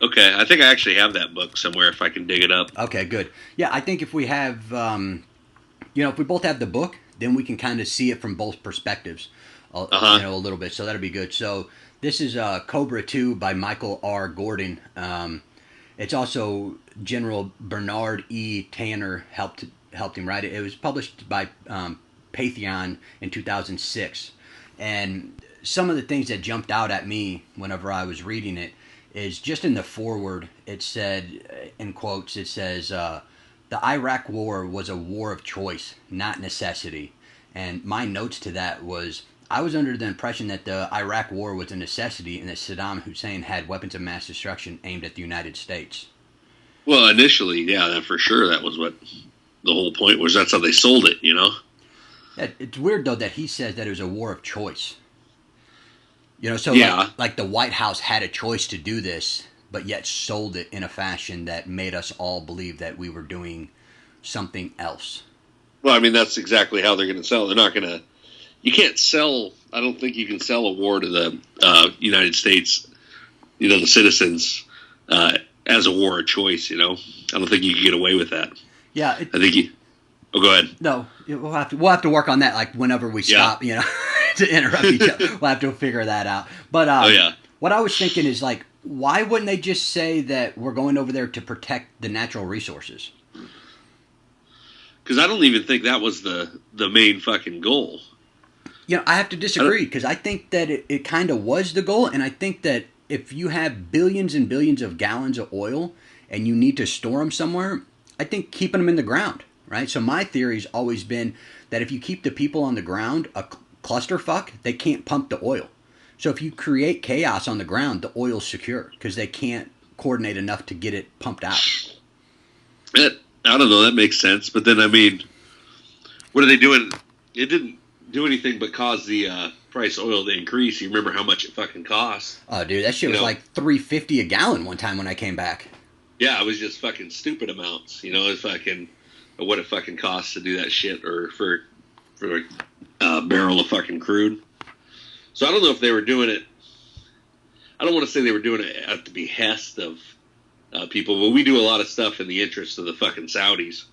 Okay, I think I actually have that book somewhere if I can dig it up. Okay, good. Yeah, I think if we have, if we both have the book, then we can kind of see it from both perspectives, Uh-huh. a little bit. So that'll be good. So this is Cobra 2 by Michael R. Gordon. It's also General Bernard E. Tanner helped him write it. It was published by Patheon in 2006. And some of the things that jumped out at me whenever I was reading it is just in the foreword, it said, in quotes, it says, the Iraq War was a war of choice, not necessity. And my notes to that was, I was under the impression that the Iraq War was a necessity and that Saddam Hussein had weapons of mass destruction aimed at the United States. Well, initially, yeah, that for sure. That was what the whole point was. That's how they sold it, you know? It's weird, though, that he says that it was a war of choice. So Yeah. like the White House had a choice to do this, but yet sold it in a fashion that made us all believe that we were doing something else. Well, I mean, that's exactly how they're going to sell. They're not going to. You can't sell. I don't think you can sell a war to the United States, the citizens, as a war of choice. I don't think you can get away with that. Yeah, I think you. Oh, go ahead. No, we'll have to work on that. Like whenever we stop, to interrupt each other, we'll have to figure that out. But what I was thinking is like, why wouldn't they just say that we're going over there to protect the natural resources? Because I don't even think that was the main fucking goal. I have to disagree because I think that it kind of was the goal, and I think that if you have billions and billions of gallons of oil and you need to store them somewhere, I think keeping them in the ground, right? So my theory's always been that if you keep the people on the ground a clusterfuck, they can't pump the oil. So if you create chaos on the ground, the oil's secure because they can't coordinate enough to get it pumped out. I don't know. That makes sense. But then, I mean, what are they doing? It didn't do anything but cause the price of oil to increase. You remember how much it fucking cost? Oh, dude, that shit was like $3.50 a gallon one time when I came back. Yeah, it was just fucking stupid amounts. It's fucking what it fucking costs to do that shit, or for a barrel of fucking crude. So I don't know if they were doing it. I don't want to say they were doing it at the behest of people, but we do a lot of stuff in the interest of the fucking Saudis.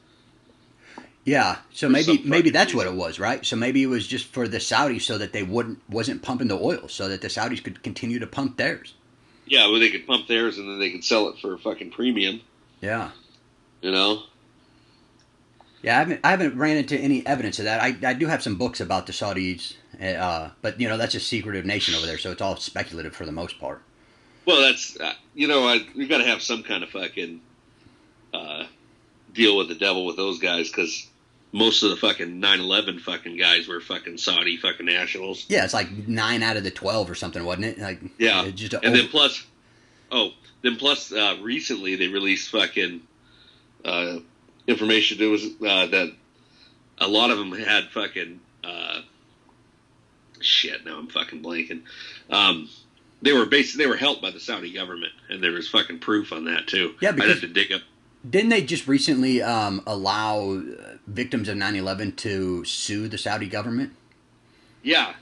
Yeah, so maybe that's what it was, right? So maybe it was just for the Saudis so that they wasn't pumping the oil, so that the Saudis could continue to pump theirs. Yeah, well, they could pump theirs and then they could sell it for a fucking premium. Yeah. Yeah, I haven't ran into any evidence of that. I do have some books about the Saudis, but that's a secretive nation over there, so it's all speculative for the most part. Well, that's we've got to have some kind of fucking deal with the devil with those guys, because most of the fucking 9/11 fucking guys were fucking Saudi fucking nationals. Yeah, it's like 9 out of the 12 or something, wasn't it? Like, yeah, then plus, recently they released fucking information. There was that a lot of them had fucking shit. Now I'm fucking blanking. They were helped by the Saudi government, and there was fucking proof on that too. Yeah, because I'd have to dig up. Didn't they just recently allow victims of 9/11 to sue the Saudi government? Yeah,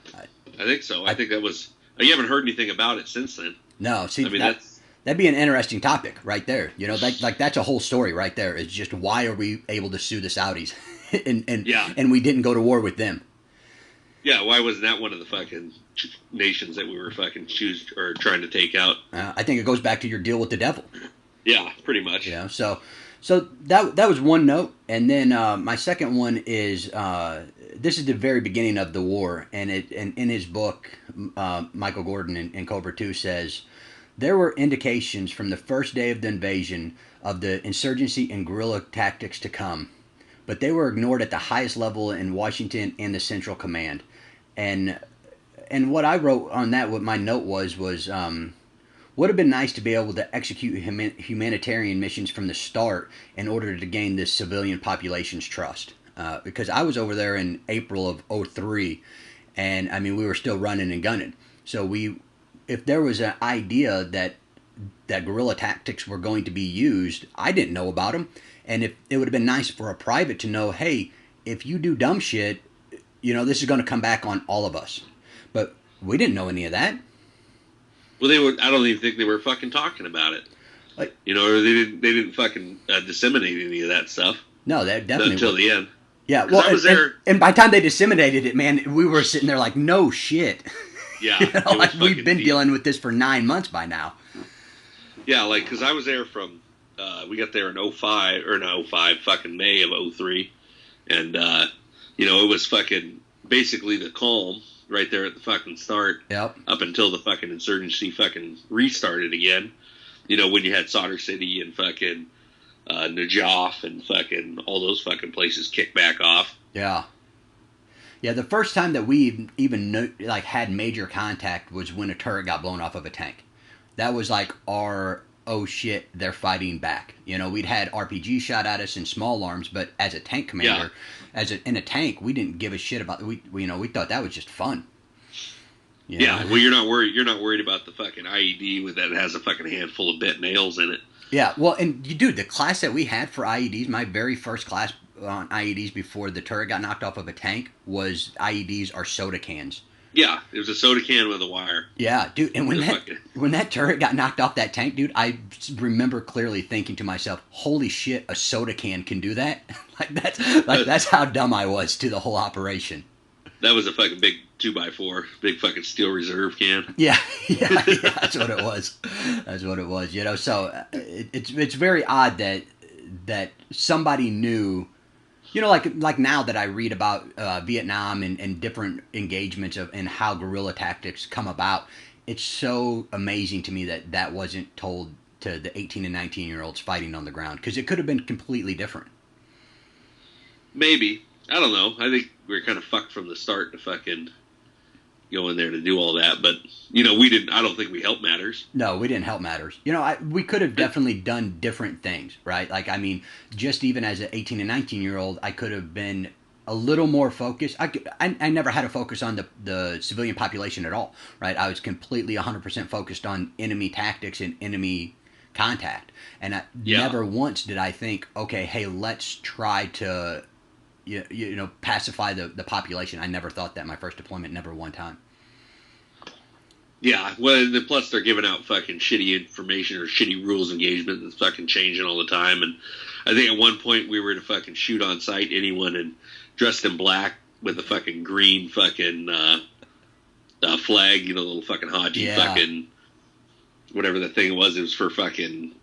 I think so. I think that was. You haven't heard anything about it since then. No, see, that'd be an interesting topic right there. That's a whole story right there. It's just, why are we able to sue the Saudis, and we didn't go to war with them? Yeah, why wasn't that one of the fucking nations that we were fucking trying to take out? I think it goes back to your deal with the devil. Yeah, pretty much. Yeah, so that was one note, and then my second one is this is the very beginning of the war, and in his book, Michael Gordon in Cobra 2 says, there were indications from the first day of the invasion of the insurgency and guerrilla tactics to come, but they were ignored at the highest level in Washington and the Central Command, and what I wrote on that, what my note was would have been nice to be able to execute humanitarian missions from the start in order to gain the civilian population's trust. Because I was over there in April of 2003, and I mean, we were still running and gunning. So if there was an idea that guerrilla tactics were going to be used, I didn't know about them. And if it would have been nice for a private to know, hey, if you do dumb shit, this is going to come back on all of us. But we didn't know any of that. Well, I don't even think they were fucking talking about it. Like, You know, or they didn't fucking disseminate any of that stuff. no, that definitely until the end. Yeah, well, I was there, and by the time they disseminated it, man, we were sitting there like, no shit. Yeah, you know, it was like we've fucking been deep. dealing with this for 9 months by now. Yeah, like because I was there from we got there in 05 or no 05, fucking May of 03, and you know it was fucking basically the calm right there at the fucking start. Yep. Up until the fucking insurgency fucking restarted again. You know when you had Solder City and fucking Najaf and fucking all those fucking places kick back off. Yeah. Yeah, the first time that we even had major contact was when a turret got blown off of a tank. That was like our, oh shit, they're fighting back. You know, we'd had RPG shot at us in small arms, but as a tank commander, in a tank, we didn't give a shit about. We thought that was just fun. You know? Well, you're not worried. You're not worried about the fucking IED with that has a fucking handful of bent nails in it. Yeah, well, and dude, the class that we had for IEDs, my very first class on IEDs before the turret got knocked off of a tank was IEDs are soda cans. Yeah, it was a soda can with a wire. Yeah, dude, and when that turret got knocked off that tank, dude, I remember clearly thinking to myself, "Holy shit, a soda can can do that!" that's how dumb I was to the whole operation. That was a fucking big 2x4, big fucking steel reserve can. Yeah, that's what it was. That's what it was. You know, so it's very odd that somebody knew. You know, like now that I read about Vietnam and different engagements and how guerrilla tactics come about, it's so amazing to me that wasn't told to the 18 and 19-year-olds fighting on the ground, because it could have been completely different. Maybe. I don't know. I think we were kind of fucked from the start to fucking go in there to do all that. But, you know, we didn't. I don't think we helped matters. No, we didn't help matters. You know, we could have definitely done different things, right? Like, I mean, just even as an 18 and 19-year-old, I could have been a little more focused. I never had a focus on the civilian population at all, right? I was completely 100% focused on enemy tactics and enemy contact. And never once did I think, okay, hey, let's try to, you know, pacify the population. I never thought that my first deployment, never one time. Yeah, well, and plus they're giving out fucking shitty information or shitty rules engagement that's fucking changing all the time. And I think at one point we were to fucking shoot on sight anyone and dressed in black with a fucking green fucking flag, you know, little fucking Haji fucking whatever the thing was. It was for fucking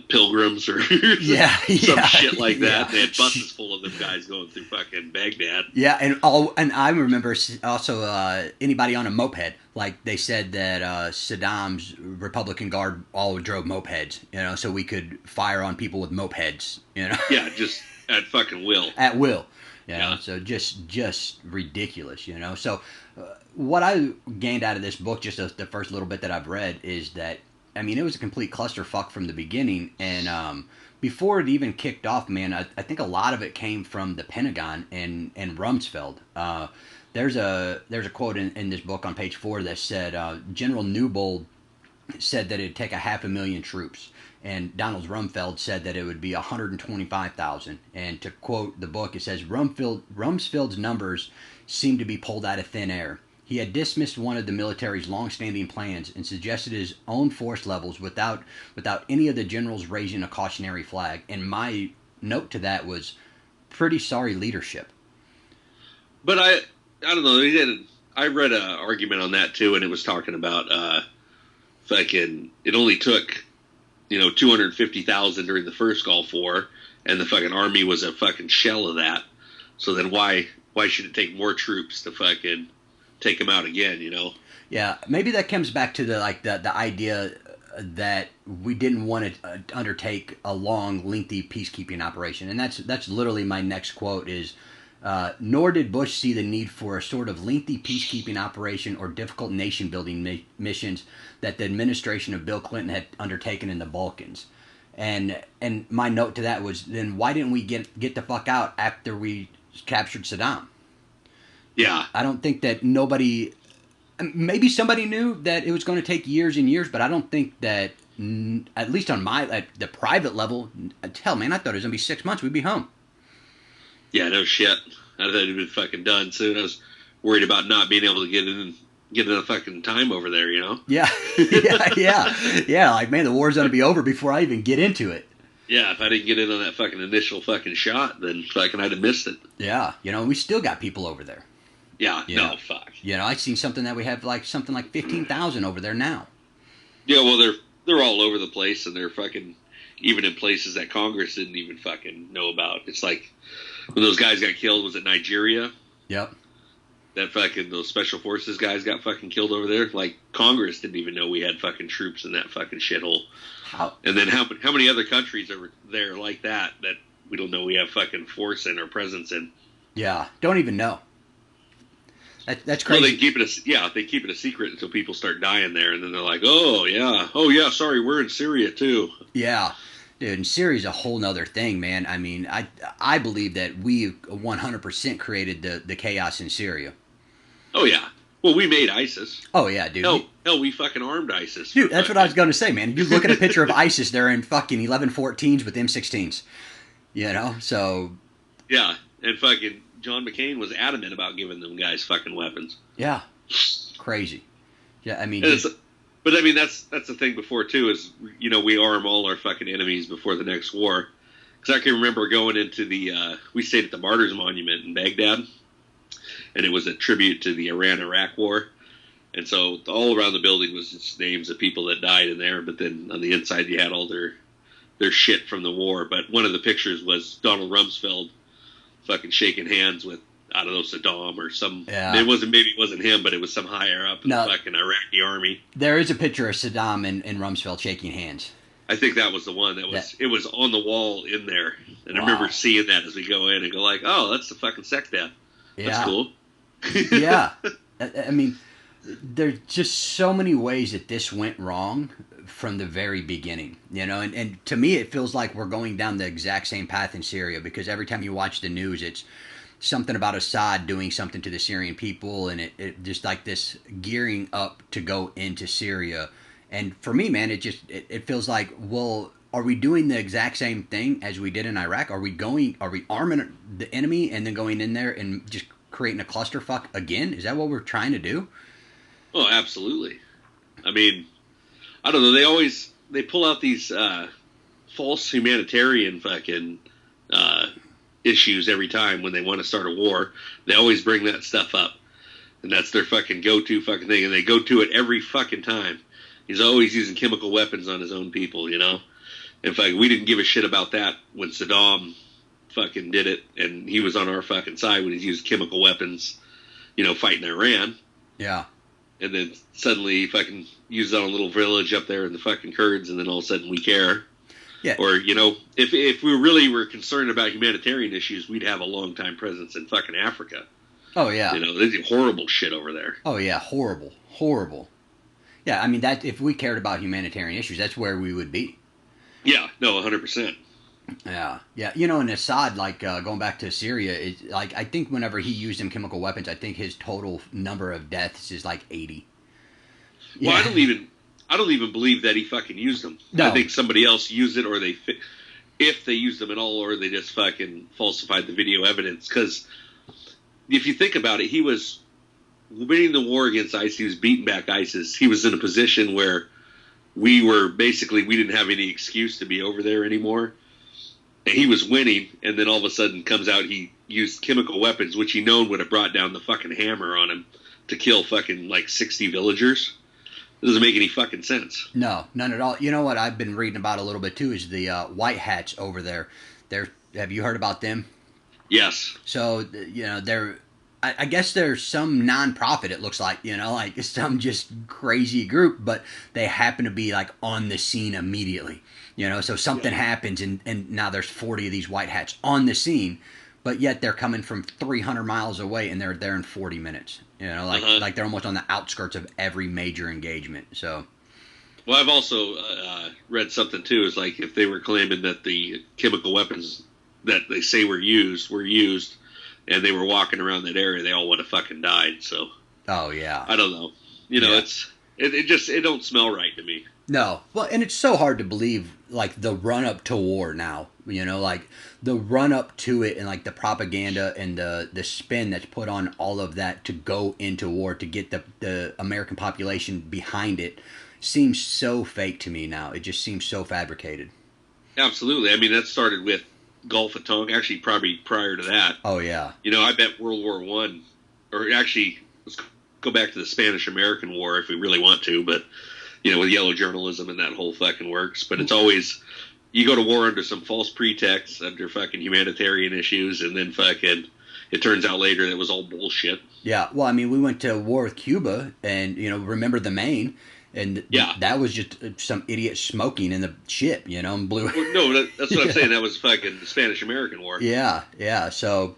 pilgrims or some shit like that. They had buses full of them guys going through fucking Baghdad. Yeah, and I remember also anybody on a moped. Like they said that Saddam's Republican Guard all drove mopeds, you know, so we could fire on people with mopeds, you know. Yeah, just at fucking will. At will, you know. So just ridiculous, you know. So what I gained out of this book, just the first little bit that I've read, is that, I mean, it was a complete clusterfuck from the beginning, and before it even kicked off, man, I think a lot of it came from the Pentagon and Rumsfeld. There's a quote in this book on page 4 that said General Newbold said that it'd take 500,000 troops, and Donald Rumsfeld said that it would be 125,000. And to quote the book, it says Rumsfeld's numbers seemed to be pulled out of thin air. He had dismissed one of the military's long-standing plans and suggested his own force levels without any of the generals raising a cautionary flag. And my note to that was, pretty sorry leadership. But I don't know. I read an argument on that too, and it was talking about fucking. It only took 250,000 during the first Gulf War, and the fucking army was a fucking shell of that. So then why should it take more troops to fucking take them out again? You know? Yeah, maybe that comes back to the idea that we didn't want to undertake a long, lengthy peacekeeping operation, and that's literally my next quote is. Nor did Bush see the need for a sort of lengthy peacekeeping operation or difficult nation-building missions that the administration of Bill Clinton had undertaken in the Balkans. And my note to that was, then why didn't we get the fuck out after we captured Saddam? Yeah. I don't think that maybe somebody knew that it was going to take years and years, but I don't think that, at least on at the private level, hell, man, I thought it was going to be 6 months, we'd be home. Yeah, no shit. I thought it'd been fucking done soon. I was worried about not being able to get in get enough fucking time over there, you know? Yeah, yeah. Like, man, the war's gonna be over before I even get into it. Yeah, if I didn't get in on that fucking initial fucking shot, then fucking I'd have missed it. Yeah, we still got people over there. Yeah, no, fuck. I seen something that we have something like 15,000 over there now. Yeah, well, they're all over the place, and they're fucking even in places that Congress didn't even fucking know about. It's like when those guys got killed, was it Nigeria? Yep. That fucking, those special forces guys got fucking killed over there. Like, Congress didn't even know we had fucking troops in that fucking shithole. And then how many other countries are there like that we don't know we have fucking force in or presence in? Yeah, don't even know. That's crazy. Well, they keep it a secret until people start dying there, and then they're like, oh yeah, sorry, we're in Syria too. Yeah, dude, and Syria's a whole nother thing, man. I mean, I believe that we 100% created the chaos in Syria. Oh yeah. Well, we made ISIS. Oh yeah, dude. Hell, we fucking armed ISIS. Dude, that's what I was going to say, man. You look at a picture of ISIS, they're in fucking 11-14s with M16s. So. Yeah, and fucking John McCain was adamant about giving them guys fucking weapons. Yeah. Crazy. Yeah, I mean. But I mean, that's the thing before too is, we arm all our fucking enemies before the next war. Because I can remember going into we stayed at the Martyrs Monument in Baghdad. And it was a tribute to the Iran-Iraq war. And so all around the building was just names of people that died in there. But then on the inside, you had all their shit from the war. But one of the pictures was Donald Rumsfeld fucking shaking hands with, I don't know, Saddam or some. Yeah. Maybe it wasn't him, but it was some higher up in the fucking Iraqi army. There is a picture of Saddam and Rumsfeld shaking hands. I think that was the one it was on the wall in there. And I remember seeing that as we go in and go like, oh, that's the fucking SecDef. That's cool. Yeah. I mean, there's just so many ways that this went wrong from the very beginning, and to me it feels like we're going down the exact same path in Syria, because every time you watch the news, it's something about Assad doing something to the Syrian people, and it just like this gearing up to go into Syria. And for me, man, it feels like, well, are we doing the exact same thing as we did in Iraq? Are we arming the enemy and then going in there and just creating a clusterfuck again? Is that what we're trying to do? Oh, absolutely. I mean, I don't know. They pull out these false humanitarian fucking issues every time when they want to start a war. They always bring that stuff up, and that's their fucking go-to fucking thing, and they go to it every fucking time. He's always using chemical weapons on his own people, In fact, we didn't give a shit about that when Saddam fucking did it, and he was on our fucking side when he used chemical weapons, fighting Iran. Yeah. And then suddenly he fucking used it on a little village up there in the fucking Kurds, and then all of a sudden we care. Yeah. Or, if we really were concerned about humanitarian issues, we'd have a long-time presence in fucking Africa. Oh, yeah. They do horrible shit over there. Oh, yeah, horrible. Yeah, I mean, that if we cared about humanitarian issues, that's where we would be. Yeah, no, 100%. Yeah. And Assad, going back to Syria, I think whenever he used them chemical weapons, I think his total number of deaths is like 80. Well, I don't even believe that he fucking used them. No. I think somebody else used it, or if they used them at all, or they just fucking falsified the video evidence. Because if you think about it, he was winning the war against ISIS. He was beating back ISIS. He was in a position where we didn't have any excuse to be over there anymore. And he was winning, and then all of a sudden comes out he used chemical weapons, which he known would have brought down the fucking hammer on him to kill fucking 60 villagers. It doesn't make any fucking sense. No, none at all. You know what I've been reading about a little bit too is the white hats over there. Have you heard about them? Yes. So, I guess there's some non-profit, it looks like, some just crazy group, but they happen to be on the scene immediately. So something happens and now there's 40 of these white hats on the scene, but yet they're coming from 300 miles away and they're there in 40 minutes. Like they're almost on the outskirts of every major engagement. So, well, I've also read something too. Is if they were claiming that the chemical weapons that they say were used, and they were walking around that area, they all would have fucking died. So, oh yeah, I don't know. It don't smell right to me. No, well, and it's so hard to believe the run up to war now. You know, like the run up to it and like the propaganda and the spin that's put on all of that to go into war to get the American population behind it seems so fake to me now. It just seems so fabricated. Absolutely. I mean, that started with Gulf of Tonkin. Actually, probably prior to that. Oh yeah. You know, I bet World War One, or actually, let's go back to the Spanish-American War if we really want to. But you know, with yellow journalism and that whole fucking works. But it's always you go to war under some false pretext, under fucking humanitarian issues, and then fucking it turns out later that it was all bullshit. Yeah. Well, I mean, we went to war with Cuba, and you know, remember the Maine. And that was just some idiot smoking in the ship, you know, and blew. Well, no, that's what I'm saying. That was fucking the Spanish-American War. Yeah, yeah. So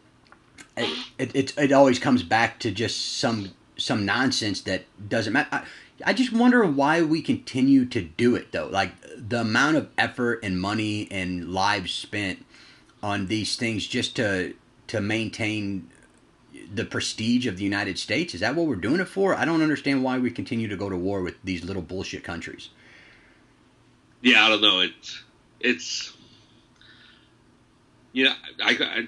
it always comes back to just some nonsense that doesn't matter. I just wonder why we continue to do it, though. Like the amount of effort and money and lives spent on these things just to maintain the prestige of the United States. Is that what we're doing it for? I don't understand why we continue to go to war with these little bullshit countries. Yeah, I don't know. It's yeah, I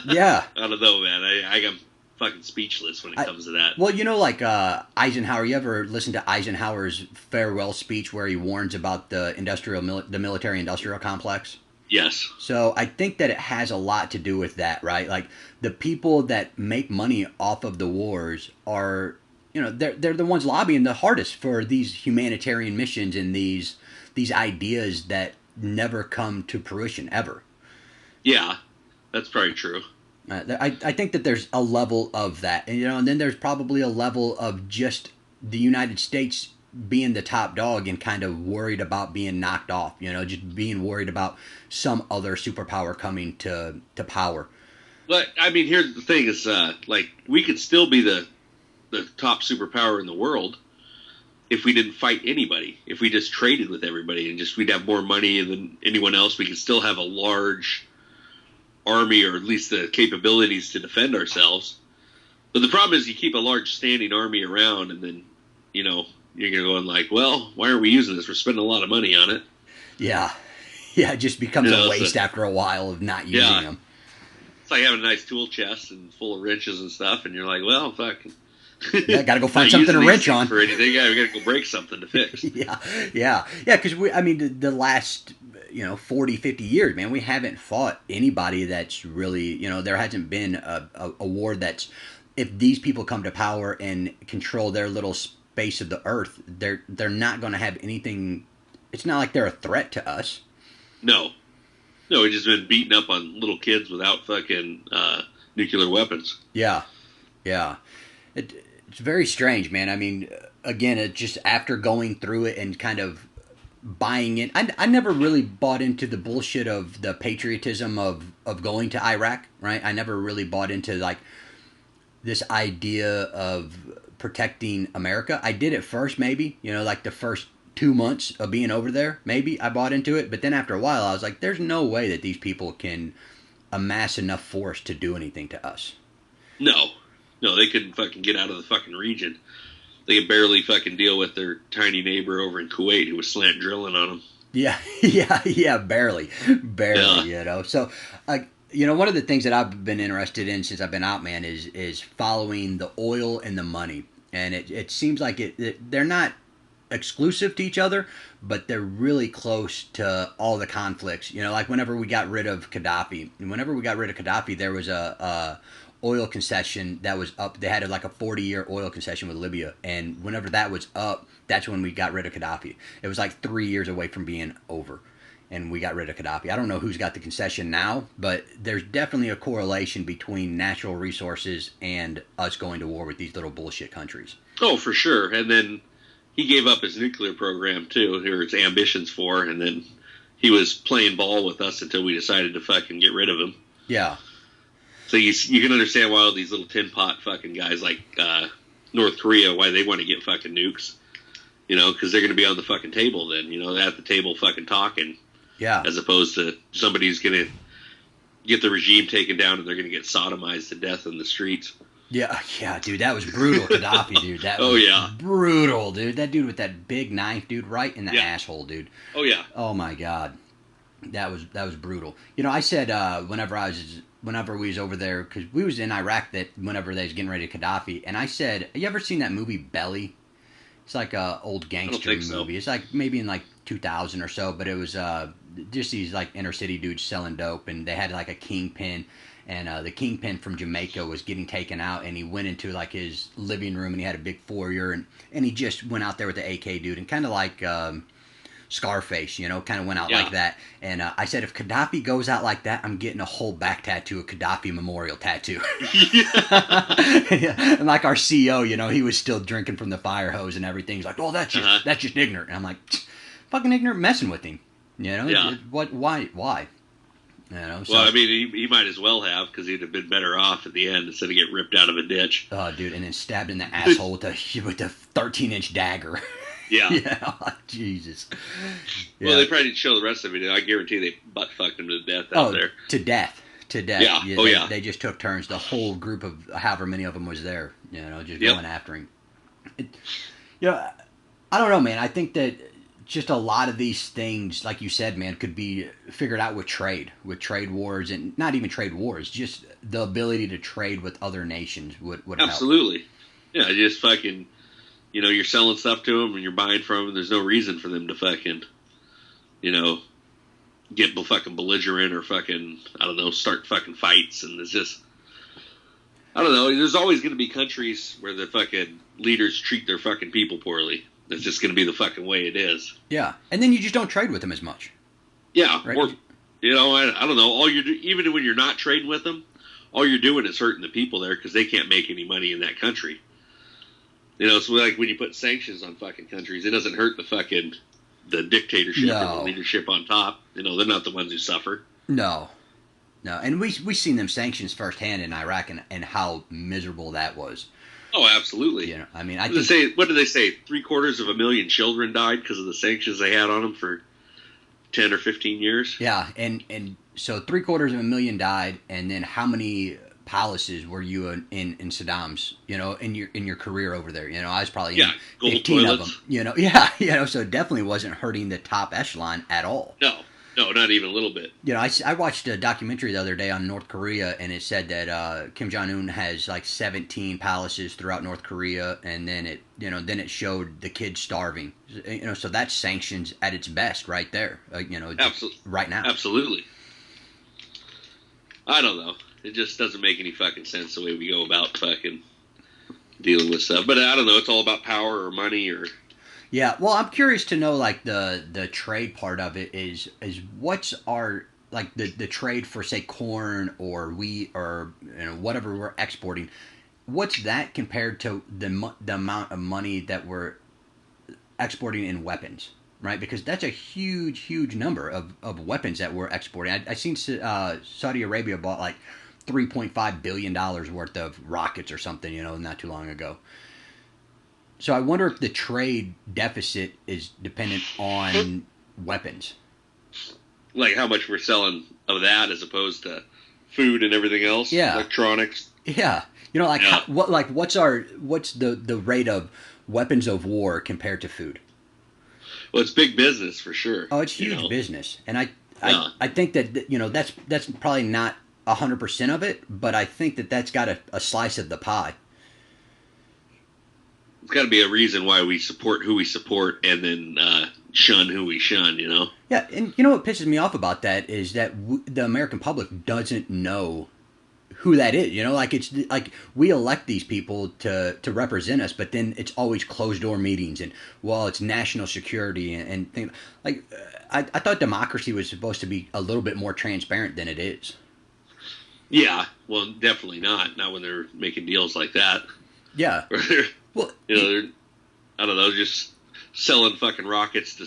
yeah. I don't know, man. I'm fucking speechless when it comes to that. Well, you know, like Eisenhower. You ever listen to Eisenhower's farewell speech where he warns about the military-industrial complex? Yes. So I think that it has a lot to do with that, right? Like the people that make money off of the wars are, you know, they're the ones lobbying the hardest for these humanitarian missions and these ideas that never come to fruition ever. Yeah, that's probably true. I think that there's a level of that, and you know, and then there's probably a level of just the United States being the top dog and kind of worried about being knocked off, you know, just being worried about some other superpower coming to power. But I mean, here's the thing: is like we could still be the top superpower in the world if we didn't fight anybody. If we just traded with everybody and just we'd have more money than anyone else. We could still have a large army, or at least the capabilities to defend ourselves. But the problem is, you keep a large standing army around, and then you know. You're going like, well, why aren't we using this? We're spending a lot of money on it. Yeah. Yeah, it just becomes a waste after a while of not using them. It's like having a nice tool chest and full of wrenches and stuff, and you're like, well, fuck. Yeah, got to go find something to wrench on. For anything. Yeah, we got to go break something to fix. Yeah, because I mean, the last 40, 50 years, man, we haven't fought anybody that's really, you know, there hasn't been a war that's, if these people come to power and control their little base of the earth, they're not going to have anything. It's not like they're a threat to us. No, we've just been beating up on little kids without fucking nuclear weapons. Yeah. It's very strange, man. I mean, again, it just after going through it and kind of buying it, I never really bought into the bullshit of the patriotism of going to Iraq, right? I never really bought into like this idea of protecting America. I did at first, maybe, you know, like the first 2 months of being over there, maybe I bought into it. But then after a while, I was like, there's no way that these people can amass enough force to do anything to us. No, they couldn't fucking get out of the fucking region. They could barely fucking deal with their tiny neighbor over in Kuwait who was slant drilling on them. Yeah, barely, yeah. You know. So, you know, one of the things that I've been interested in since I've been out, man, is following the oil and the money. And it seems like they're not exclusive to each other, but they're really close to all the conflicts. You know, like whenever we got rid of Gaddafi, there was a oil concession that was up. They had like a 40-year oil concession with Libya. And whenever that was up, that's when we got rid of Gaddafi. It was like 3 years away from being over. And we got rid of Gaddafi. I don't know who's got the concession now, but there's definitely a correlation between natural resources and us going to war with these little bullshit countries. Oh, for sure. And then he gave up his nuclear program, too, or his ambitions for, and then he was playing ball with us until we decided to fucking get rid of him. Yeah. So you can understand why all these little tin pot fucking guys like North Korea, why they want to get fucking nukes. You know, because they're going to be on the fucking table then. You know, they're at the table fucking talking. Yeah. As opposed to somebody who's going to get the regime taken down and they're going to get sodomized to death in the streets. Yeah, dude, that was brutal, Gaddafi, dude. That was brutal, dude. That dude with that big knife, dude, right in the asshole, dude. Oh, yeah. Oh, my God. That was brutal. I said whenever we was over there, because we was in Iraq, that whenever they was getting ready to Gaddafi, and I said, you ever seen that movie Belly? It's like a old gangster movie. So. It's like maybe in like 2000 or so, but it was just these like inner city dudes selling dope, and they had like a kingpin, and the kingpin from Jamaica was getting taken out, and he went into like his living room, and he had a big foyer, and he just went out there with the AK dude, and kind of like Scarface, kind of went out like that. And I said, if Gaddafi goes out like that, I'm getting a whole back tattoo, a Gaddafi memorial tattoo. Yeah. And like our CEO, he was still drinking from the fire hose and everything. He's like, oh, that's just ignorant. And I'm like, fucking ignorant, messing with him. Yeah. What? Why? So, well, I mean, he might as well have, because he'd have been better off at the end instead of getting ripped out of a ditch. Oh, dude, and then stabbed in the asshole with a 13-inch dagger. Yeah. Yeah, Jesus. Yeah. Well, they probably didn't show the rest of it. I guarantee they butt fucked him to death out there. To death. Yeah. They just took turns. The whole group of however many of them was there, just going after him. I don't know, man. I think that just a lot of these things, like you said, man, could be figured out with trade wars, and not even trade wars, just the ability to trade with other nations would Absolutely. Help. Yeah, just fucking... you're selling stuff to them and you're buying from them. There's no reason for them to fucking, get fucking belligerent or fucking, I don't know, start fucking fights. And it's just, I don't know. There's always going to be countries where the fucking leaders treat their fucking people poorly. That's just going to be the fucking way it is. Yeah. And then you just don't trade with them as much. Yeah. Right? Or, I don't know. Even when you're not trading with them, all you're doing is hurting the people there because they can't make any money in that country. So like when you put sanctions on fucking countries, it doesn't hurt the dictatorship or the leadership on top. They're not the ones who suffer. No. And we seen them sanctions firsthand in Iraq and how miserable that was. Oh, absolutely. I mean, what did they say? 750,000 children died because of the sanctions they had on them for 10 or 15 years. Yeah, and so 750,000 died, and then how many palaces were you in Saddam's, in your career over there? I was probably in 15 toilets. of them, so it definitely wasn't hurting the top echelon at all. No, not even a little bit. I watched a documentary the other day on North Korea, and it said that Kim Jong-un has like 17 palaces throughout North Korea, and then it showed the kids starving. So that's sanctions at its best right there. Right now. Absolutely. I don't know. It just doesn't make any fucking sense the way we go about fucking dealing with stuff. But I don't know. It's all about power or money or... Yeah, well, I'm curious to know, like, the trade part of it is what's our, like, the trade for, say, corn or wheat or, whatever we're exporting. What's that compared to the amount of money that we're exporting in weapons, right? Because that's a huge, huge number of weapons that we're exporting. I seen Saudi Arabia bought, like, $3.5 billion worth of rockets or something, not too long ago. So I wonder if the trade deficit is dependent on weapons. Like how much we're selling of that as opposed to food and everything else? Yeah. Electronics? Yeah. What's the rate of weapons of war compared to food? Well, it's big business for sure. Oh, it's huge business. And I think that, that's probably not 100% of it, but I think that's got a slice of the pie. It's got to be a reason why we support who we support and then shun who we shun, Yeah, and what pisses me off about that is that the American public doesn't know who that is. It's like we elect these people to represent us, but then it's always closed door meetings and it's national security and things like. I thought democracy was supposed to be a little bit more transparent than it is. Yeah, well, definitely not. Not when they're making deals like that. Yeah. Well, they're, I don't know, just selling fucking rockets to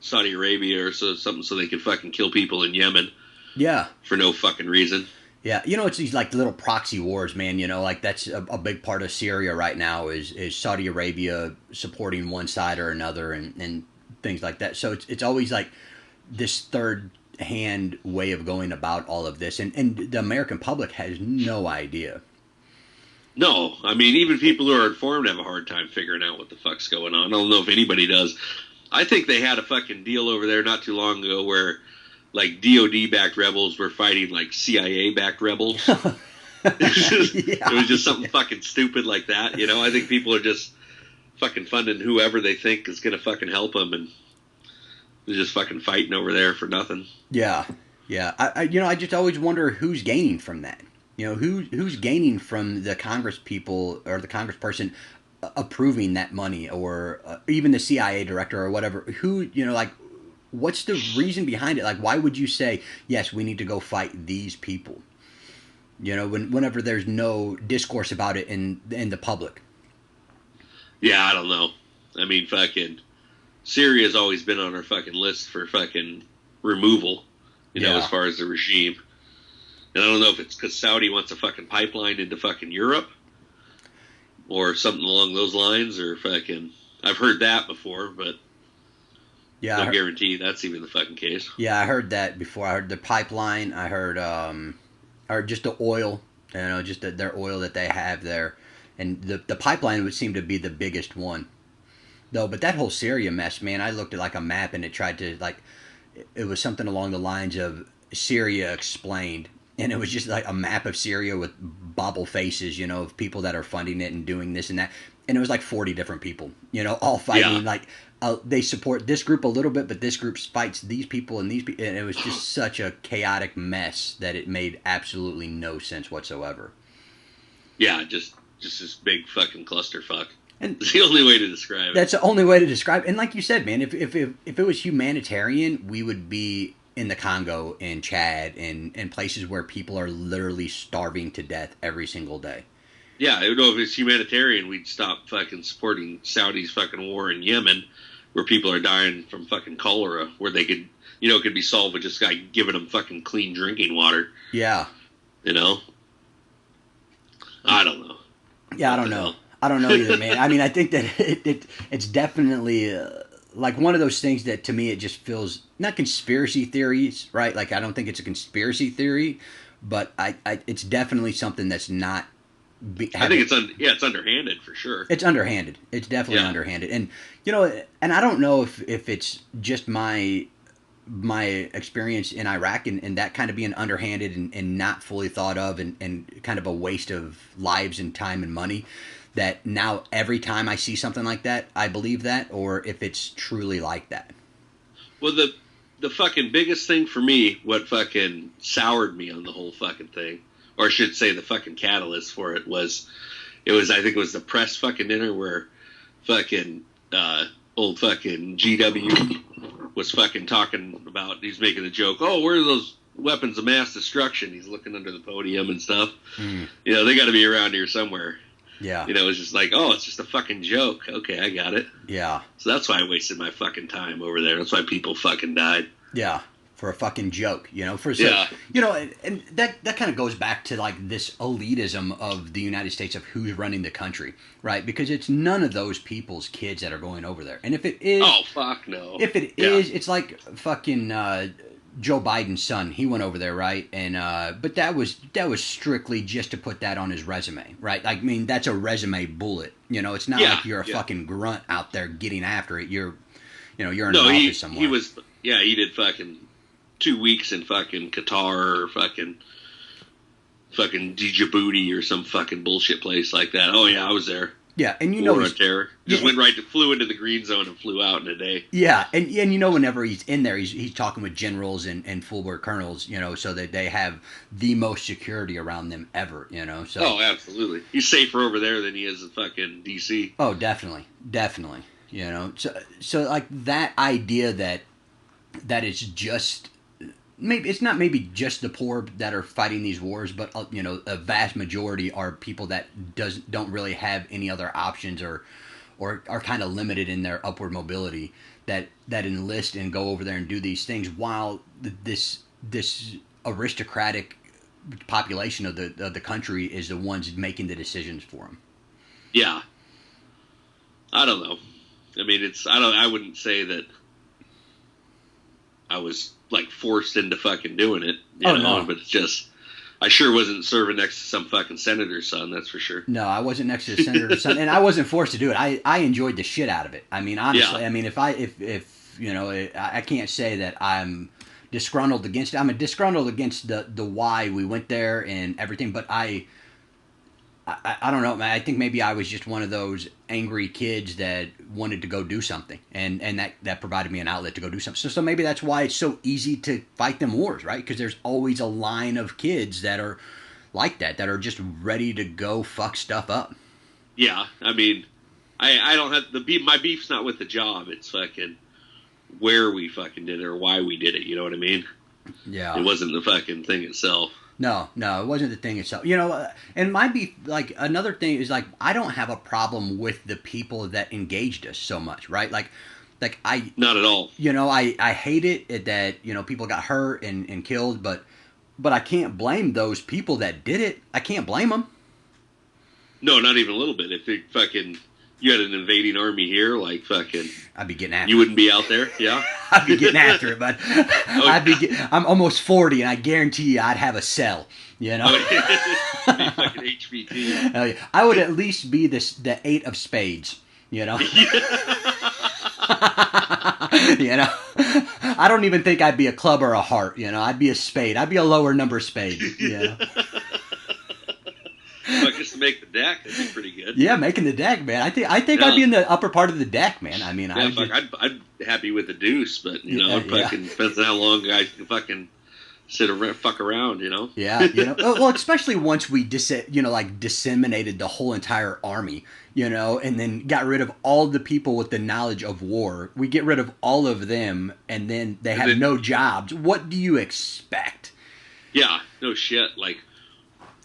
Saudi Arabia or something so they can fucking kill people in Yemen. Yeah. For no fucking reason. Yeah, it's these like little proxy wars, man. Like that's a big part of Syria right now is Saudi Arabia supporting one side or another and things like that. So it's always like this third hand way of going about all of this, and the American public has no idea. No, I mean, even people who are informed have a hard time figuring out what the fuck's going on. I don't know if anybody does. I think they had a fucking deal over there not too long ago where like DOD-backed rebels were fighting like CIA-backed rebels. It was just something fucking stupid like that, you know. I think people are just fucking funding whoever they think is gonna fucking help them, and they're just fucking fighting over there for nothing. Yeah. I just always wonder who's gaining from that. You know, who's gaining from the Congress people or the Congressperson approving that money, or even the CIA director or whatever. Who, you know, like, what's the reason behind it? Like, why would you say, yes, we need to go fight these people? You know, whenever there's no discourse about it in the public. Yeah, I don't know. I mean, fucking Syria's always been on our fucking list for fucking removal, you know, as far as the regime. And I don't know if it's because Saudi wants a fucking pipeline into fucking Europe or something along those lines, or fucking, I've heard that before, but no guarantee that's even the fucking case. Yeah, I heard that before. I heard the pipeline. I heard just the oil, you know, just their oil that they have there. And the pipeline would seem to be the biggest one. Though, but that whole Syria mess, man, I looked at like a map and it tried to, like, it was something along the lines of Syria explained. And it was just like a map of Syria with bobble faces, you know, of people that are funding it and doing this and that. And it was like 40 different people, you know, all fighting. Like, they support this group a little bit, but this group fights these people and these people. And it was just such a chaotic mess that it made absolutely no sense whatsoever. Yeah, just this big fucking clusterfuck. And it's the only way to describe it. That's the only way to describe it. And like you said, man, if it was humanitarian, we would be in the Congo and Chad and places where people are literally starving to death every single day. Yeah, I don't know if it's humanitarian, we'd stop fucking supporting Saudi's fucking war in Yemen, where people are dying from fucking cholera, where they could, you know, it could be solved with just like giving them fucking clean drinking water. Yeah. You know? I don't know. Yeah, I don't know. I don't know either, man. I mean, I think that it's definitely like one of those things that to me it just feels not conspiracy theories, right? Like I don't think it's a conspiracy theory, but it's definitely something that's not. I think it's underhanded for sure. It's underhanded. It's definitely underhanded, and you know, and I don't know if it's just my experience in Iraq and that kind of being underhanded and not fully thought of and kind of a waste of lives and time and money, that now every time I see something like that, I believe that, or if it's truly like that. Well, the fucking biggest thing for me, what fucking soured me on the whole fucking thing, or I should say the fucking catalyst for it was I think it was the press fucking dinner where fucking old fucking GW was fucking talking about, he's making a joke, oh, where are those weapons of mass destruction? He's looking under the podium and stuff. You know, they got to be around here somewhere. Yeah. You know, it's just like, oh, it's just a fucking joke. Okay, I got it. Yeah. So that's why I wasted my fucking time over there. That's why people fucking died. Yeah. For a fucking joke, you know, you know, and that kind of goes back to like this elitism of the United States of who's running the country, right? Because it's none of those people's kids that are going over there. And if it is, oh fuck no. If it is, it's like fucking Joe Biden's son. He went over there, right? And but that was strictly just to put that on his resume, right? Like, I mean, that's a resume bullet. You know, it's not like you're a fucking grunt out there getting after it. You're in an office somewhere. He did fucking 2 weeks in fucking Qatar or fucking Djibouti or some fucking bullshit place like that. Oh yeah, I was there. Yeah, and you know, War on Terror. Just flew into the green zone and flew out in a day. Yeah, and you know, whenever he's in there, he's talking with generals and full-board colonels, you know, so that they have the most security around them ever, you know. So. Oh, absolutely. He's safer over there than he is in fucking D.C. Oh, definitely, you know. So like that idea that it's just. Maybe it's not maybe just the poor that are fighting these wars, but you know, a vast majority are people that don't really have any other options or are kind of limited in their upward mobility that enlist and go over there and do these things while this aristocratic population of the country is the ones making the decisions for them. Yeah, I don't know. I mean, I wouldn't say that I was like forced into fucking doing it, you know, no. But it's just, I sure wasn't serving next to some fucking senator's son, that's for sure. No, I wasn't next to the senator's son, and I wasn't forced to do it. I enjoyed the shit out of it. I mean, honestly, I mean, if you know, I can't say that I'm disgruntled against it. I'm disgruntled against the why we went there and everything, but I don't know, man. I think maybe I was just one of those angry kids that wanted to go do something, and that provided me an outlet to go do something. So maybe that's why it's so easy to fight them wars, right? Because there's always a line of kids that are like that are just ready to go fuck stuff up. Yeah, I mean, I don't have my beef's not with the job. It's fucking where we fucking did it or why we did it. You know what I mean? Yeah. It wasn't the fucking thing itself. No, it wasn't the thing itself. You know, and my beef, like, another thing is, like, I don't have a problem with the people that engaged us so much, right? Like I... Not at all. You know, I hate it that, you know, people got hurt and killed, but I can't blame those people that did it. I can't blame them. No, not even a little bit. If it fucking... You had an invading army here, like fucking... I'd be getting after it. You wouldn't be out there, yeah? I'd be getting after it, bud. I'm almost 40, and I guarantee you I'd have a cell, you know? You'd be fucking HVT. I would at least be the 8 of spades, you know? You know? I don't even think I'd be a club or a heart, you know? I'd be a spade. I'd be a lower number spade, you know? Just to make the deck, that'd be pretty good. Yeah, making the deck, man. I think I'd be in the upper part of the deck, man. I mean, I'd happy with the deuce, but you know, depends on how long guys can fucking fuck around, you know. Yeah, you know. Well, especially once we disseminated the whole entire army, you know, and then got rid of all the people with the knowledge of war. We get rid of all of them, and then they have no jobs. What do you expect? Yeah, no shit. Like,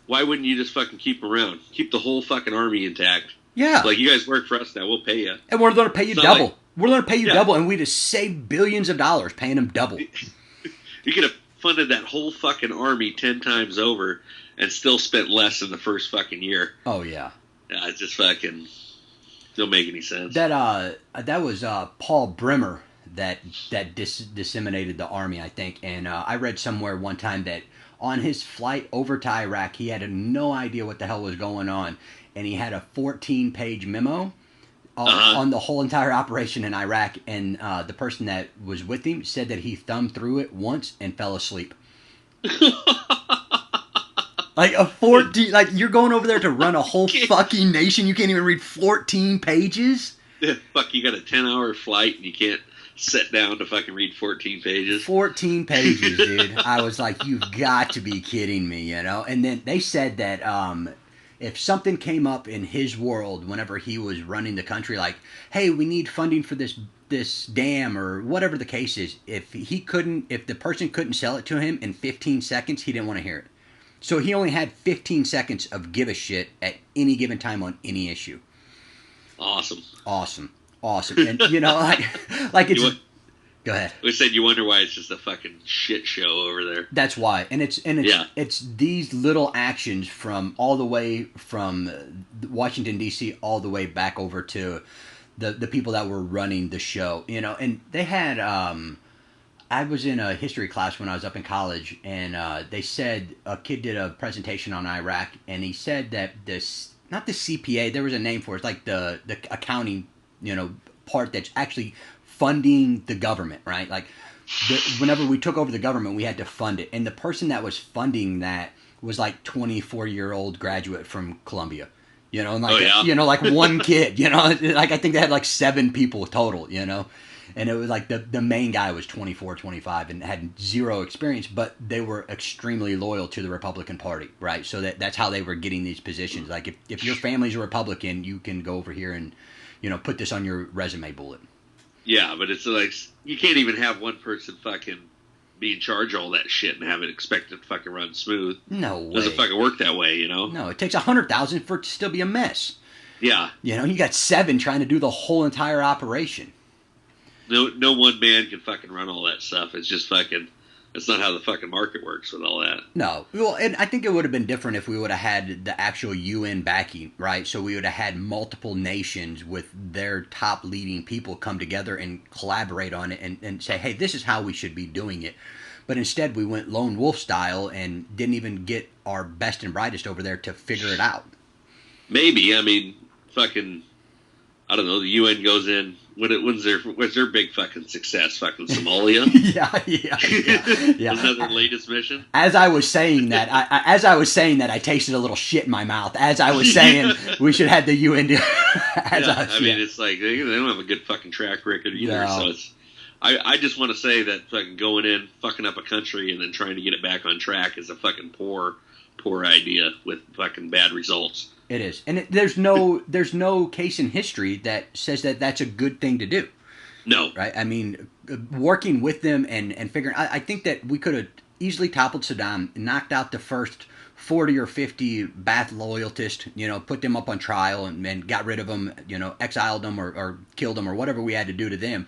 why wouldn't you just fucking keep around? Keep the whole fucking army intact. Yeah. Like, you guys work for us now. We'll pay you. And we're going to pay you double. We're going to pay you double, and we just save billions of dollars paying them double. You could have funded that whole fucking army 10 times over and still spent less in the first fucking year. Oh, yeah. Yeah, it's just fucking... Don't make any sense. That was Paul Bremer that disseminated the army, I think. And I read somewhere one time that on his flight over to Iraq, he had no idea what the hell was going on. And he had a 14-page memo on the whole entire operation in Iraq. And the person that was with him said that he thumbed through it once and fell asleep. Like a 14, like you're going over there to run a whole fucking nation. You can't even read 14 pages? Yeah, fuck, you got a 10-hour flight and you can't sit down to fucking read 14 pages. 14 pages, dude. I was like, you've got to be kidding me, you know? And then they said that if something came up in his world whenever he was running the country, like, hey, we need funding for this dam or whatever the case is, if the person couldn't sell it to him in 15 seconds, he didn't want to hear it. So he only had 15 seconds of give a shit at any given time on any issue. Awesome. And, you know, like it's... Go ahead. We said you wonder why it's just a fucking shit show over there. That's why. And it's these little actions from all the way from Washington, D.C. all the way back over to the people that were running the show, you know. And they had... I was in a history class when I was up in college, and they said a kid did a presentation on Iraq, and he said that not the CPA, there was a name for it. It's like the accounting, you know, part that's actually funding the government, right? Like whenever we took over the government, we had to fund it, and the person that was funding that was like 24-year-old graduate from Columbia. You know, and like you know, like one kid. You know, like I think they had like 7 people total. You know. And it was like the main guy was 24, 25 and had zero experience, but they were extremely loyal to the Republican Party, right? So that's how they were getting these positions. Like if your family's a Republican, you can go over here and, you know, put this on your resume bullet. Yeah, but it's like you can't even have one person fucking be in charge of all that shit and have it expected to fucking run smooth. No way. It doesn't fucking work that way, you know? No, it takes 100,000 for it to still be a mess. Yeah. You know, you got 7 trying to do the whole entire operation. No one man can fucking run all that stuff. It's just fucking... That's not how the fucking market works with all that. No. Well, and I think it would have been different if we would have had the actual UN backing, right? So we would have had multiple nations with their top leading people come together and collaborate on it and say, hey, this is how we should be doing it. But instead we went lone wolf style and didn't even get our best and brightest over there to figure it out. Maybe. I mean, fucking... I don't know, the UN goes in. When's their big fucking success? Fucking Somalia? yeah. Isn't that their latest mission? As I was saying that, I tasted a little shit in my mouth. As I was saying, we should have the UN. It's like they don't have a good fucking track record either. No. So it's, I just want to say that fucking going in, fucking up a country, and then trying to get it back on track is a fucking poor idea with fucking bad results. It is, and there's no case in history that says that that's a good thing to do. No, right? I mean, working with them and figuring, I think that we could have easily toppled Saddam, knocked out the first 40 or 50 Ba'ath loyalists, put them up on trial and got rid of them, exiled them or killed them or whatever we had to do to them,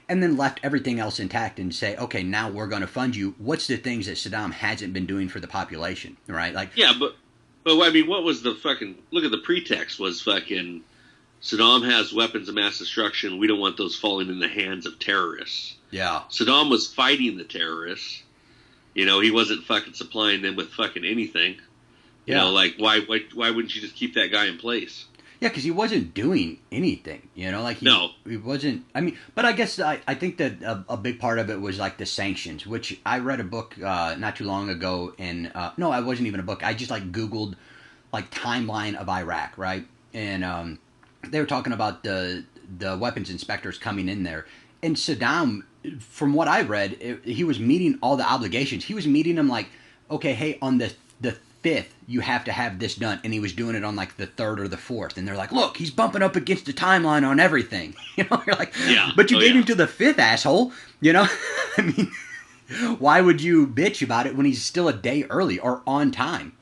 and then left everything else intact and say, okay, now we're going to fund you. What's the things that Saddam hasn't been doing for the population, right? Like, yeah, but I mean, what was the fucking, look at the pretext was fucking, Saddam has weapons of mass destruction. We don't want those falling in the hands of terrorists. Yeah. Saddam was fighting the terrorists. He wasn't fucking supplying them with fucking anything. Like, why wouldn't you just keep that guy in place? Yeah, because he wasn't doing anything, he wasn't, but I guess I think that a big part of it was like the sanctions, which I read a book not too long ago, and no, it wasn't even a book, I just like Googled like timeline of Iraq, right, and they were talking about the weapons inspectors coming in there, and Saddam, from what I read, he was meeting all the obligations, he was meeting them like, okay, hey, on the 5th, you have to have this done, and he was doing it on like the 3rd or the 4th, and they're like, look, he's bumping up against the timeline on everything, you're like, yeah, but you gave him to the 5th, asshole, I mean, why would you bitch about it when he's still a day early or on time?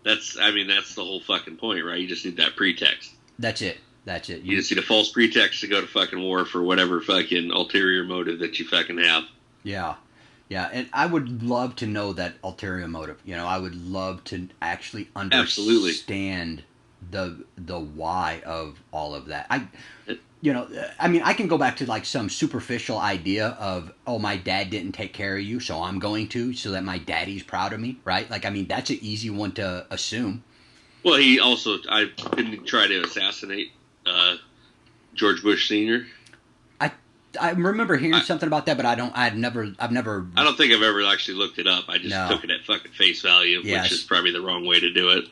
That's the whole fucking point, right? You just need that pretext. That's it. You just need a false pretext to go to fucking war for whatever fucking ulterior motive that you fucking have. Yeah, and I would love to know that ulterior motive. I would love to actually understand the why of all of that. I can go back to like some superficial idea of, oh, my dad didn't take care of you, so I'm going to, so that my daddy's proud of me, right? Like, that's an easy one to assume. Well, he also, I didn't try to assassinate George Bush Sr. I remember hearing something about that, but I've never. I don't think I've ever actually looked it up. I just took it at fucking face value, which is probably the wrong way to do it.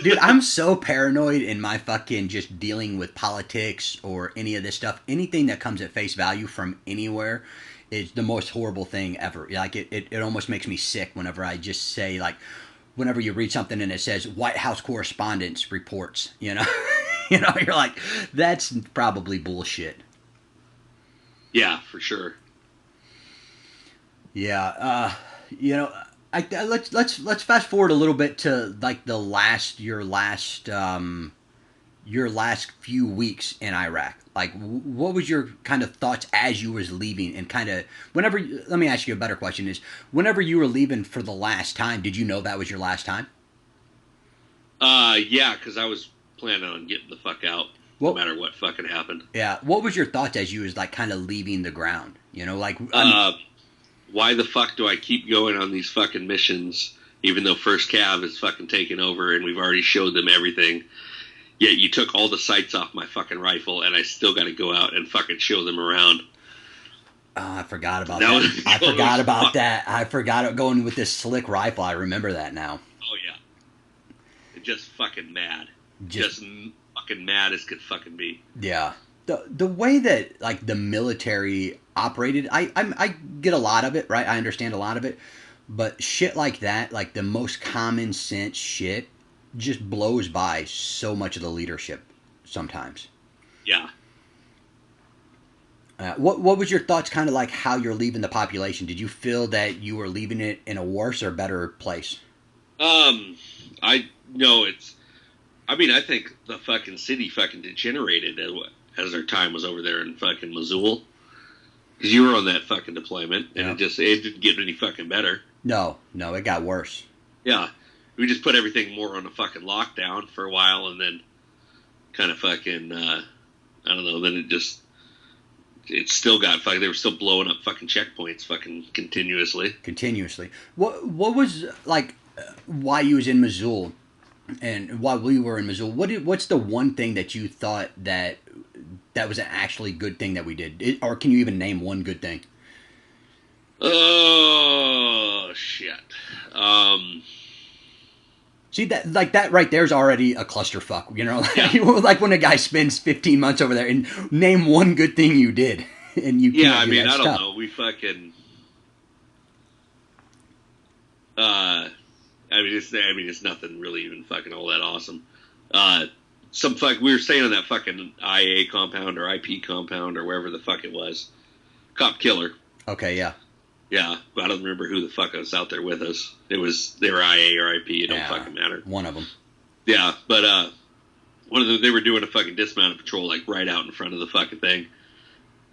Dude, I'm so paranoid in my fucking just dealing with politics or any of this stuff. Anything that comes at face value from anywhere is the most horrible thing ever. Like it almost makes me sick whenever I just say, like, whenever you read something and it says White House correspondence reports, you're like, that's probably bullshit. Yeah, for sure. Yeah, let's fast forward a little bit to like your last few weeks in Iraq. Like, what was your kind of thoughts as you was leaving, and kind of let me ask you a better question: is whenever you were leaving for the last time, did you know that was your last time? Yeah, because I was planning on getting the fuck out. No matter what fucking happened. Yeah. What was your thoughts as you was like kind of leaving the ground? Why the fuck do I keep going on these fucking missions, even though First Cav is fucking taken over and we've already showed them everything? Yet you took all the sights off my fucking rifle and I still got to go out and fucking show them around. Oh, I forgot about that. I forgot about that. I forgot going with this slick rifle. I remember that now. Oh yeah. Just fucking mad. Just fucking mad as could fucking be. Yeah. The way that like the military operated, I get a lot of it, right? I understand a lot of it, but shit like that, like the most common sense shit, just blows by so much of the leadership sometimes. Yeah. What was your thoughts, kind of like how you're leaving the population? Did you feel that you were leaving it in a worse or better place? I think the fucking city fucking degenerated as our time was over there in fucking Mosul. Because you were on that fucking deployment, and it didn't get any fucking better. No, it got worse. Yeah. We just put everything more on a fucking lockdown for a while, and then kind of fucking, I don't know, then it still got fucking, they were still blowing up fucking checkpoints fucking continuously. What was, like, why you was in Mosul? And while we were in Missoula, what's the one thing that you thought that was an actually good thing that we did? Or can you even name one good thing? Oh shit. See that right there is already a clusterfuck. You know, Yeah. like when a guy spends 15 months over there and name one good thing you did, and you can't. Yeah, I do mean, that I don't stuff. know. We fucking. I mean, it's nothing really even fucking all that awesome. We were staying on that fucking IA compound or IP compound or wherever the fuck it was. Cop killer. Okay, yeah. Yeah, but I don't remember who the fuck was out there with us. They were IA or IP. It don't fucking matter. One of them. Yeah, but one of them, they were doing a fucking dismounted patrol like right out in front of the fucking thing.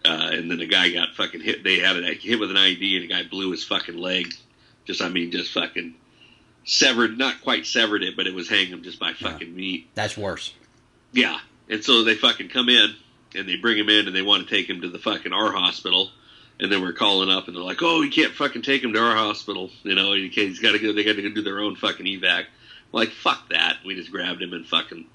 And then the guy got fucking hit. They had a hit with an IED, and the guy blew his fucking leg. Just fucking severed, not quite severed it, but it was hanging him just by fucking meat. That's worse. Yeah. And so they fucking come in, and they bring him in, and they want to take him to the fucking our hospital. And then we're calling up, and they're like, "Oh, you can't fucking take him to our hospital. You know, he's got to go. They got to go do their own fucking evac." I'm like, fuck that. We just grabbed him and fucking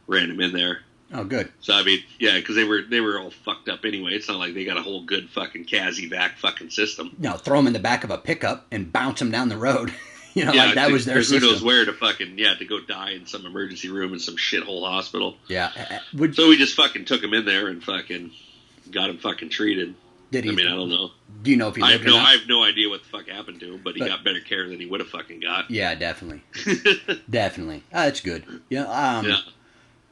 ran him in there. Oh, good. So I mean, yeah, because they were all fucked up anyway. It's not like they got a whole good fucking CAS evac fucking system. No, throw him in the back of a pickup and bounce him down the road. You know, Yeah, like that was their system. Who knows where to fucking to go die in some emergency room in some shithole hospital. Yeah. So we just fucking took him in there and fucking got him fucking treated. Did he? I mean, I don't know. Do you know if he lived or not? I have no idea what the fuck happened to him, but he got better care than he would have fucking got. Yeah, definitely. Definitely. That's good. Yeah. Yeah.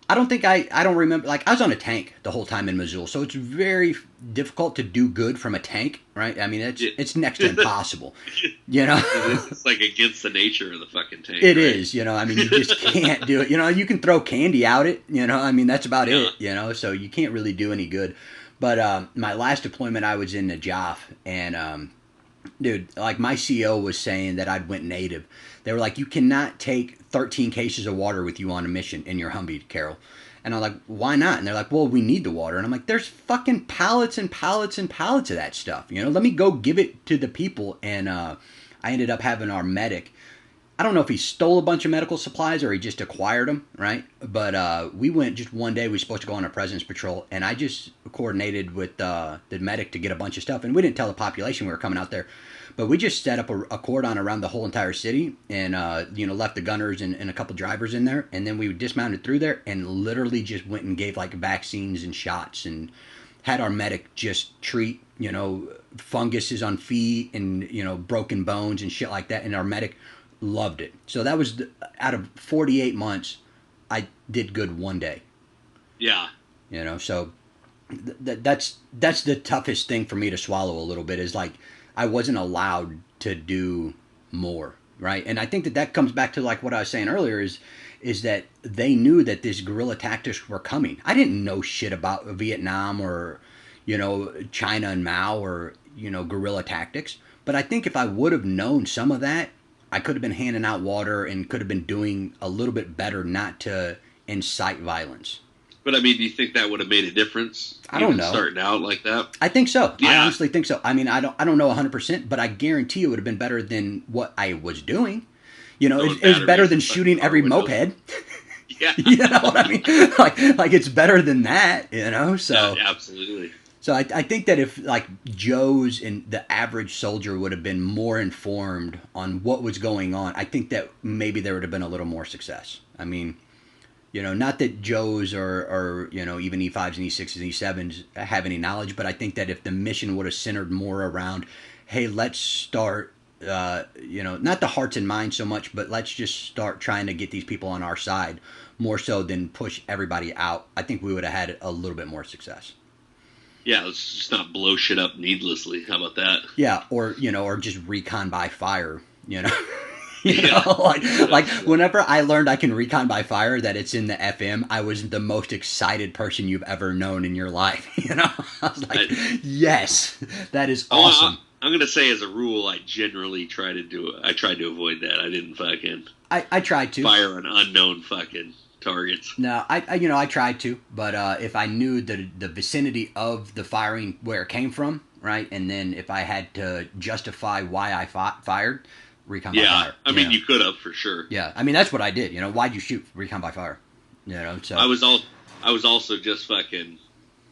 I don't think I don't remember. Like, I was on a tank the whole time in Missoula, so it's very difficult to do good from a tank, right? I mean, it's next to impossible, you know? It's like against the nature of the fucking tank. It is, you know? I mean, you just can't do it. You know, you can throw candy out it, you know? I mean, that's about it, you know? So you can't really do any good. But my last deployment, I was in the Najaf, and dude, like my CO was saying that I'd went native. They were like, you cannot take 13 cases of water with you on a mission in your Humvee, Carroll. And I'm like, why not? And they're like, well, we need the water. And I'm like, there's fucking pallets and pallets and pallets of that stuff. You know, let me go give it to the people. And I ended up having our medic. I don't know if he stole a bunch of medical supplies or he just acquired them, right? But we went just one day. We were supposed to go on a President's Patrol. And I just coordinated with the medic to get a bunch of stuff. And we didn't tell the population we were coming out there. But we just set up a cordon around the whole entire city and, left the gunners and a couple drivers in there. And then we dismounted through there and literally just went and gave, like, vaccines and shots and had our medic just treat, funguses on feet and, broken bones and shit like that. And our medic loved it. So that was, out of 48 months, I did good one day. Yeah. So that's the toughest thing for me to swallow a little bit is, like, I wasn't allowed to do more, right? And I think that comes back to like what I was saying earlier is that they knew that these guerrilla tactics were coming. I didn't know shit about Vietnam or, China and Mao or, guerrilla tactics. But I think if I would have known some of that, I could have been handing out water and could have been doing a little bit better not to incite violence. But I mean, do you think that would have made a difference? I don't know. Starting out like that, I think so. Yeah. I honestly think so. I mean, I don't know 100%, but I guarantee it would have been better than what I was doing. It was better than shooting every moped. Yeah, you know what I mean? Like it's better than that. So yeah, absolutely. So I think that if like Joe's and the average soldier would have been more informed on what was going on, I think that maybe there would have been a little more success. I mean. Not that Joes or even E5s and E6s and E7s have any knowledge, but I think that if the mission would have centered more around, hey, let's start, not the hearts and minds so much, but let's just start trying to get these people on our side more so than push everybody out, I think we would have had a little bit more success. Yeah, let's just not blow shit up needlessly. How about that? Yeah, or just recon by fire, Yeah. Like whenever I learned I can recon by fire, that it's in the FM, I was the most excited person you've ever known in your life. I was like, yes, that is awesome. I'm going to say as a rule, I generally try to do it. I tried to avoid that. I didn't fucking I tried to. Fire on unknown fucking targets. No, I tried to, but if I knew the vicinity of the firing where it came from, right, and then if I had to justify why I fired, recon by fire. I mean, you could have for sure. Yeah, I mean that's what I did. You know, why'd you shoot recon by fire? You know, so I was also just fucking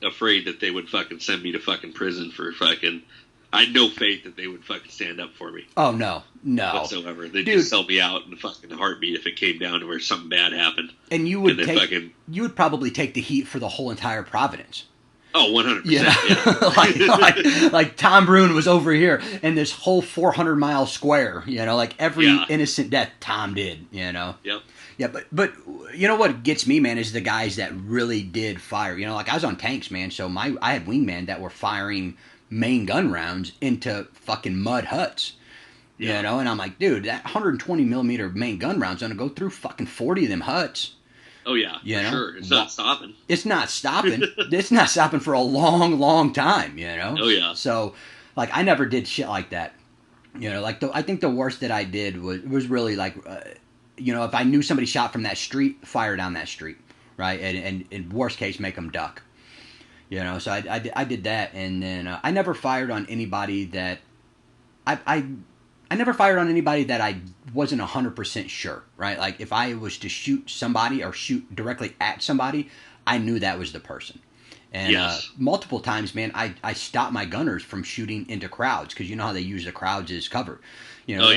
afraid that they would fucking send me to fucking prison for fucking. I had no faith that they would fucking stand up for me. Oh no whatsoever. They'd just sell me out in a fucking heartbeat if it came down to where something bad happened. And you would probably take the heat for the whole entire Providence. Oh, 100%. Yeah. like Tom Bruhn was over here in this whole 400-mile square, you know, like every innocent death Tom did, you know. Yep. Yeah, but you know what gets me, man, is the guys that really did fire. You know, like I was on tanks, man, so I had wingmen that were firing main gun rounds into fucking mud huts. You know, and I'm like, dude, that 120 millimeter main gun round's gonna go through fucking 40 of them huts. Oh, yeah, for sure. It's not stopping. It's not stopping. It's not stopping for a long, long time, you know? Oh, yeah. So, like, I never did shit like that. You know, like, I think the worst that I did was really, like, you know, if I knew somebody shot from that street, fire down that street, right? And in worst case, make them duck. You know, so I did that, and then I never fired on anybody that... I never fired on anybody that I wasn't 100% sure, right? Like, if I was to shoot somebody or shoot directly at somebody, I knew that was the person. And multiple times, man, I stopped my gunners from shooting into crowds because you know how they use the crowds as cover. You know,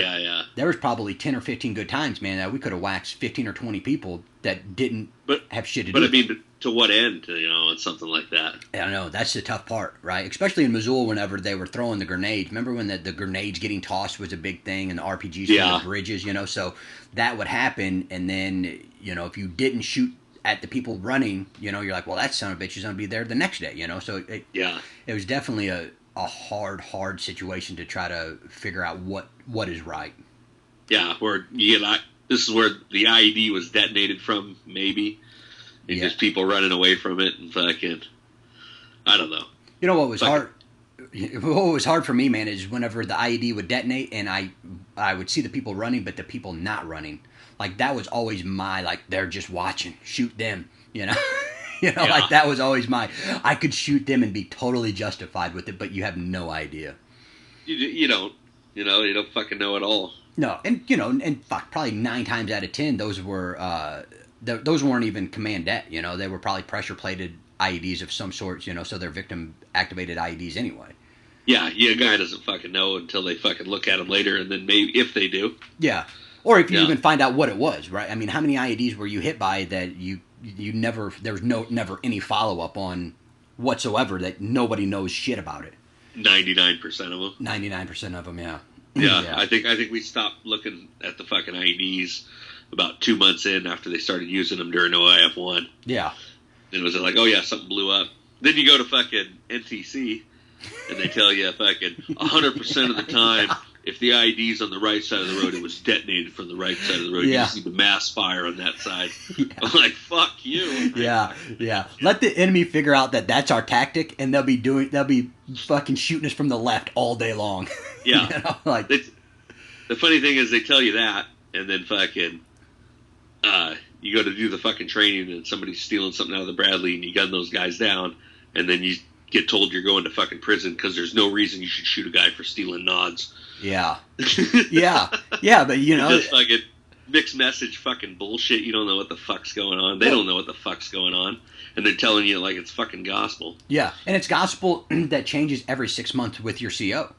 there was probably 10 or 15 good times, man, that we could have waxed 15 or 20 people that didn't have shit to do with it. But I mean, to what end, you know, and something like that? I don't know. That's the tough part, right? Especially in Missoula whenever they were throwing the grenades. Remember when the grenades getting tossed was a big thing and the RPGs from the bridges, you know? So that would happen, and then, you know, if you didn't shoot at the people running, you know, you're like, well, that son of a bitch is going to be there the next day, you know? So it was definitely a hard situation to try to figure out what is right. Yeah, where this is where the IED was detonated from, maybe. And just people running away from it and fucking, I don't know. You know what was hard? What was hard for me, man, is whenever the IED would detonate and I would see the people running, but the people not running. Like, that was always my, like, they're just watching. Shoot them, you know? Like, that was always I could shoot them and be totally justified with it, but you have no idea. You don't fucking know at all. No, and, you know, and fuck, probably 9 times out of 10, those were, those weren't even command det, you know, they were probably pressure-plated IEDs of some sort, you know, so they're victim-activated IEDs anyway. Yeah, a guy doesn't fucking know until they fucking look at them later, and then maybe, if they do. Yeah, or if you even find out what it was, right? I mean, how many IEDs were you hit by that you never, there was never any follow-up on whatsoever, that nobody knows shit about it? 99% of them. 99% of them, yeah. Yeah, I think we stopped looking at the fucking IEDs about 2 months in after they started using them during OIF1. Yeah. And it was like, oh yeah, something blew up. Then you go to fucking NTC, and they tell you fucking 100% of the time, if the IED's on the right side of the road, it was detonated from the right side of the road. You just see the mass fire on that side. I'm like, fuck you. Yeah. Let the enemy figure out that that's our tactic, and they'll be fucking shooting us from the left all day long. Yeah. You know, like, the funny thing is they tell you that, and then fucking you go to do the fucking training, and somebody's stealing something out of the Bradley, and you gun those guys down, and then you get told you're going to fucking prison because there's no reason you should shoot a guy for stealing nods. Yeah, but you know, just fucking mixed message fucking bullshit. You don't know what the fuck's going on. They don't know what the fuck's going on, and they're telling you like it's fucking gospel. Yeah, and it's gospel that changes every 6 months with your CO.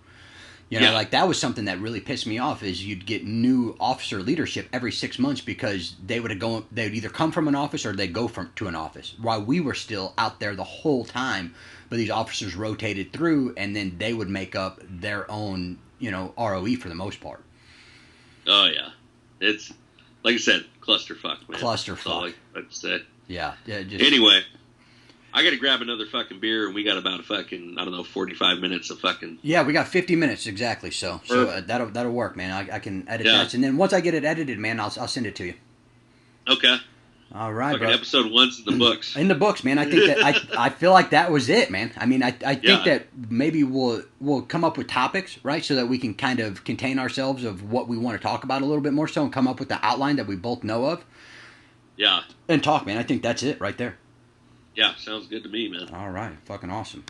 You know, like, that was something that really pissed me off, is you'd get new officer leadership every 6 months because they would either come from an office or they'd go to an office, while we were still out there the whole time. But these officers rotated through, and then they would make up their own, you know, ROE for the most part. Oh, yeah. It's, like I said, clusterfuck, man. Clusterfuck. That's all I'd say. Yeah. Anyway, I got to grab another fucking beer, and we got about 45 minutes of fucking... Yeah, we got 50 minutes, exactly, so that'll work, man. I can edit that, and then once I get it edited, man, I'll send it to you. Okay. All right, bro. Episode 1's in the books. In the books, man. I think that I feel like that was it, man. I mean, I think that maybe we'll come up with topics, right, so that we can kind of contain ourselves of what we want to talk about a little bit more, so and come up with the outline that we both know of. Yeah. And talk, man. I think that's it right there. Yeah, sounds good to me, man. All right, fucking awesome.